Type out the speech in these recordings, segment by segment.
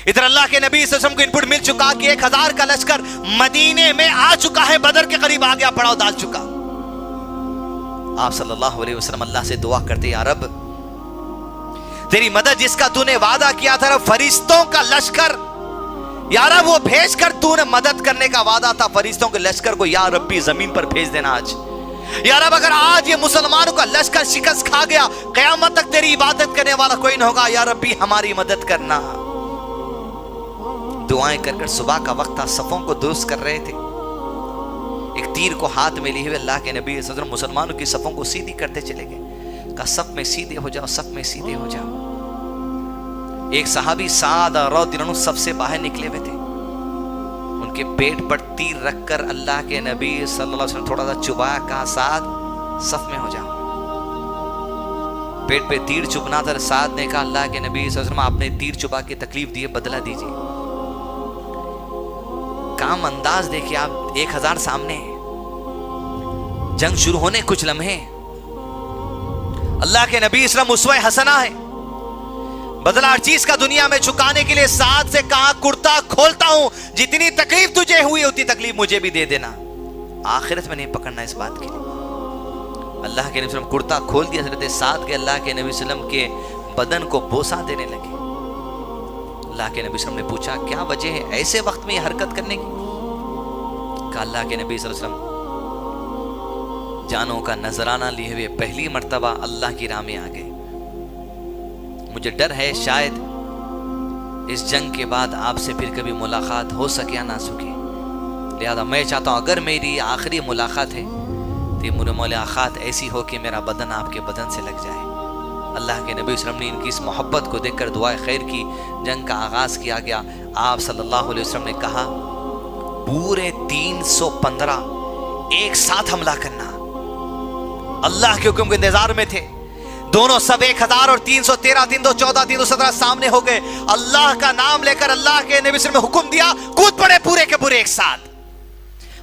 इधर अल्लाह के नबी सल्लल्लाहु अलैहि वसल्लम को इनपुट मिल चुका कि 1000 का लश्कर मदीने में आ चुका है, बदर के करीब आ गया, पड़ाव डाल चुका। आप सल्लल्लाहु अलैहि वसल्लम अल्लाह से दुआ करते, या रब तेरी मदद जिसका तूने वादा किया था, फरिश्तों का लश्कर, या रब वो भेज कर तूने मदद करने का वादा था फरिश्तों के लश्कर को, या रब्बी जमीन पर भेज देना आज। या रब अगर आज ये मुसलमानों का लश्कर शिकस्त खा गया, क़यामत तक तेरी इबादत करने वाला कोई न होगा, या रब्बी हमारी मदद करना। दुआएं कर कर सुबह का वक्त था, सफों को दुरुस्त कर रहे थे। एक तीर को हाथ में लिए हुए अल्लाह के नबी सल्लल्लाहु अलैहि वसल्लम मुसलमानों की सफों को सीधी करते चले गए। कहा सफ में सीधे हो जाओ, सफ में सीधे हो जाओ। एक सहाबी साद रज़ियल्लाहु अन्हु सबसे बाहर निकले हुए थे, उनके पेट पर तीर रखकर अल्लाह के नबी सल्लल्लाहु अलैहि वसल्लम थोड़ा सा चुबाया, कहा साद सफ में हो जाओ। पेट पे तीर चुभना था, साद ने कहा अल्लाह के नबी सल्लल्लाहु अलैहि वसल्लम आपने तीर चुबा के तकलीफ दी है, बदला दीजिए। काम अंदाज देखिए आप, 1000 सामने, जंग शुरू होने कुछ लम्हे, अल्लाह के नबी इस्लाम उस्वा हसना है। बदला हर चीज का दुनिया में चुकाने के लिए साथ से कहा कुर्ता खोलता हूं, जितनी तकलीफ तुझे हुई उतनी तकलीफ मुझे भी दे देना, आखिरत में नहीं पकड़ना इस बात के लिए। अल्लाह के नबी वसल्लम कुर्ता खोल दिया, हज़रत साद के अल्लाह के नबी वसल्लम के बदन को बोसा देने लगे। अल्लाह के नबी वसल्लम ने पूछा क्या वजह है ऐसे वक्त में ये हरकत करने की? कहा अल्लाह के नबी सल्लल्लाहु अलैहि वसल्लम जानों का नजराना लिए हुए पहली मर्तबा अल्लाह की राह में आ गए। मुझे डर है शायद इस जंग के बाद आपसे फिर कभी मुलाकात हो सके या ना सके, लिहाजा मैं चाहता हूं अगर मेरी आखिरी मुलाकात है तो ये मुलाकात ऐसी हो कि मेरा बदन आपके बदन से लग जाए। अल्लाह के नबी वसल्लम ने इनकी इस मोहब्बत को देखकर दुआ खैर की। जंग का आगाज किया गया। आप सल्लल्लाहु अलैहि वसल्लम ने कहा पूरे 315 एक साथ हमला करना। अल्लाह के हुक्म के इंतजार में थे दोनों, सब 1000 और 313 314 317 सामने हो गए। अल्लाह का नाम लेकर अल्लाह के नबी वसल्लम ने हुक्म दिया, कूद पड़े पूरे के पूरे एक साथ,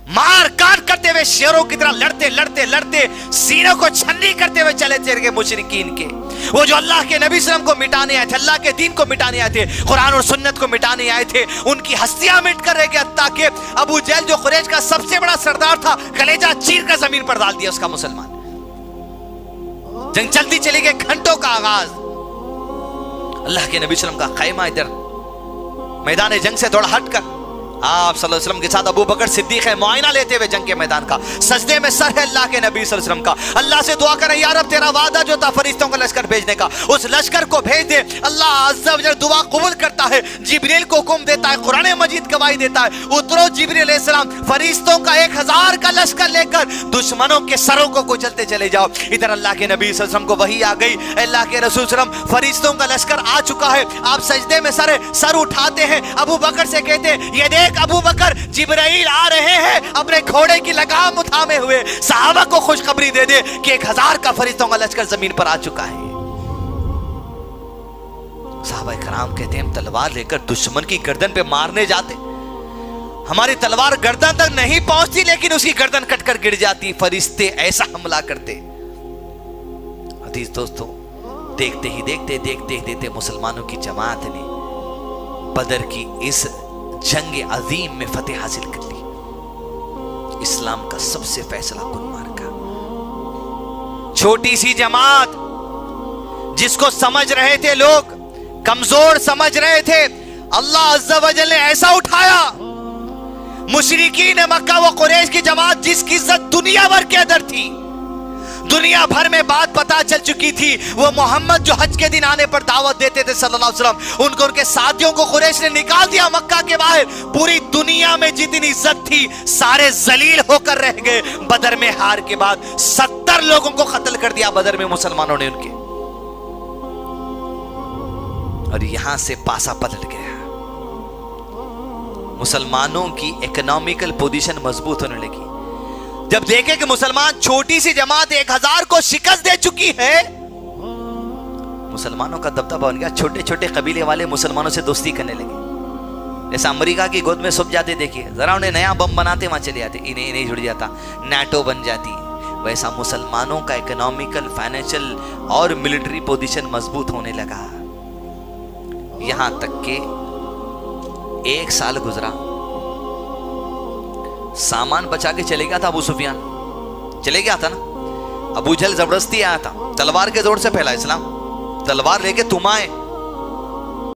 मार काट करते हुए शेरों की तरह लड़ते लड़ते लड़ते सीनों को छन्नी करते हुए चले थे मुशरिकीन के। वो जो अल्लाह के नबी सल्लल्लाहु अलैहि वसल्लम को मिटाने आए थे, अल्लाह के दीन को मिटाने आए थे, कुरान और सुन्नत को मिटाने आए थे, उनकी हस्तियां मिट कर रह गया। ताकि अबू जहल जो कुरैश का सबसे बड़ा सरदार था, कलेजा चीर कर जमीन पर डाल दिया उसका मुसलमान। जंग चलती चली गई, घंटों का आगाज। अल्लाह के नबी सल्लल्लाहु अलैहि वसल्लम का खैमा इधर मैदान जंग से थोड़ा हटकर, आप सल्लल्लाहु अलैहि वसल्लम के साथ अबू बकर सिद्दीक है, मुआयना लेते हुए जंग के मैदान का, सजदे में सर है अल्लाह के नबी सल्लल्लाहु अलैहि वसल्लम का। अल्लाह से दुआ करें या रब तेरा वादा जो था फरिश्तों का लश्कर भेजने का, उस लश्कर को भेज दे। अल्लाह अज़्ज़ा व जल दुआ कबूल करता है, जिब्रील को हुक्म देता है, कुरान मजीद गवाही देता है, उतरो जिब्रील अलैहिस्सलाम फरिश्तों का 1000 का लश्कर लेकर दुश्मनों के सरों को कुचलते चले जाओ। इधर अल्लाह के नबी सल्लल्लाहु अलैहि वसल्लम को वही आ गई, अल्लाह के रसूल सल्लल्लाहु अलैहि वसल्लम फरिश्तों का लश्कर आ चुका है। आप सजदे में सर उठाते हैं, अबू बकर से कहते हैं ये देख अबू बकर जिब्राइल आ रहे हैं अपने घोड़े की लगाम थामे हुए, सहाबा को खुशखबरी दे दे कि 1000 का फरिश्तों का लश्कर जमीन पर आ चुका है। सहाबा कराम कहते हैं तलवार लेकर दुश्मन की गर्दन पे मारने जाते, हमारी तलवार गर्दन तक नहीं पहुंचती लेकिन उसकी गर्दन कटकर गिर जाती, फरिश्ते ऐसा हमला करते। अजीज दोस्तों, देखते ही देखते मुसलमानों की जमात ने बदर की इस जंग अजीम में फतेह हासिल कर ली। इस्लाम का सबसे फैसला कुन मार्का। छोटी सी जमात जिसको समझ रहे थे लोग कमजोर समझ रहे थे, अल्लाह अज़्ज़ा व जल ने ऐसा उठाया। मुशरिकीन मक्का व कुरैश की जमात जिसकी इज्जत दुनिया भर के अंदर थी, दुनिया भर में बात पता चल चुकी थी, वो मोहम्मद जो हज के दिन आने पर दावत देते थे सल्लल्लाहु अलैहि वसल्लम, उनको उनके साथियों को कुरैश ने निकाल दिया मक्का के बाहर। पूरी दुनिया में जितनी इज्जत थी सारे जलील होकर रह गए। बदर में हार के बाद 70 लोगों को कत्ल कर दिया बदर में मुसलमानों ने उनके, और यहां से पासा पलट गया। मुसलमानों की इकोनॉमिकल पोजीशन मजबूत होने लगी। जब देखे कि मुसलमान छोटी सी जमात 1000 को शिकस्त दे चुकी है, मुसलमानों का दबदबा बन गया। छोटे छोटे कबीले वाले मुसलमानों से दोस्ती करने लगे। जैसा अमेरिका की गोद में छुप जाते, देखिए जरा उन्हें नया बम बनाते वहां चले जाते, इन्हें नहीं जुड़ जाता, नाटो बन जाती। वैसा मुसलमानों का इकोनॉमिकल, फाइनेंशियल और मिलिट्री पोजीशन मजबूत होने लगा। यहां तक के 1 साल गुजरा, सामान बचा के चले गया था अबू सुफियान, चले गया था ना। अबू जहल जबरदस्ती आया था, तलवार के जोर से फैला इस्लाम, तलवार लेके तुम आए